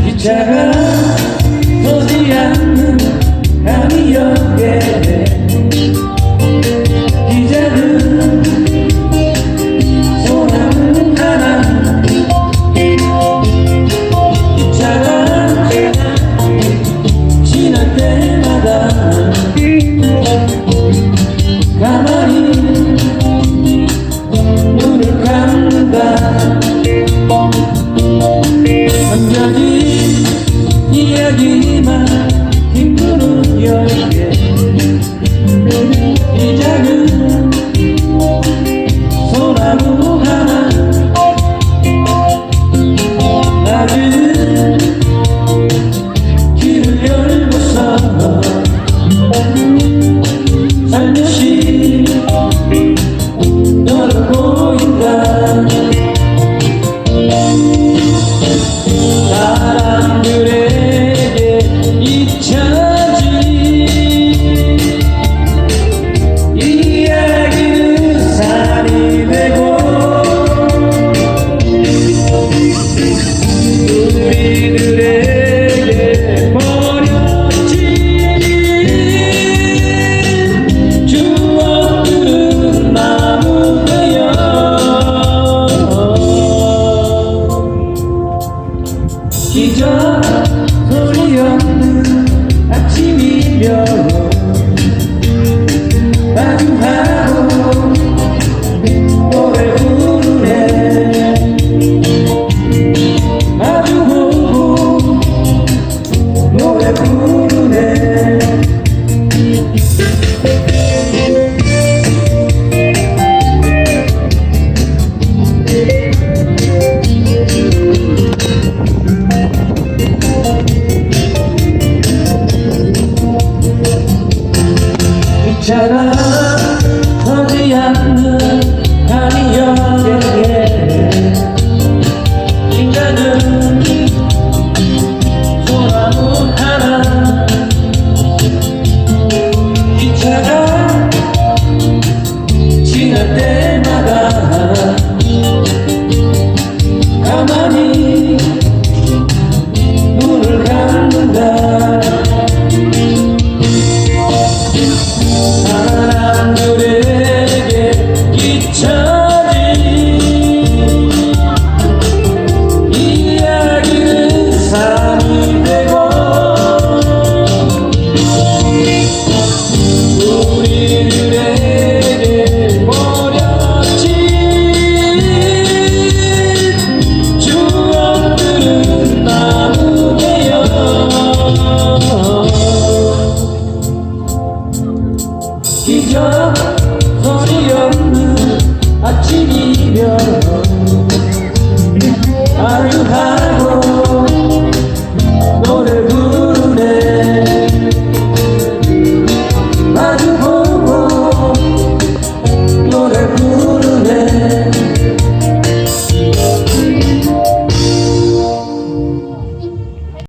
기차가 서지 않는 강이역에 기차는 소나무 하나 기차가 지날 때마다 가만히 눈을 감는다. 한 가지 이야기만 힘드는 여기에 이 작은 소나무 하나 낮은 길을 열고서 살며시 너를 보인다. 사람들에게 잊혀진 이야기는 산이 되고 우리들에게 버려진 추억들은 나무 되어 기적 소리 없는 아침이며 마주하고 노래 부르네. 마주보고 노래 부르네. 기차가 서지 않는 강이역에 인간은 소나무 하나 기차가 지날 때마다 가만히 눈을 감는다. 사람들에게 잊혀진 이야기는 산이 되고 우리들에게 버려진 추억들은 나무 되어 기적 소리 없는 아침이며 아유하고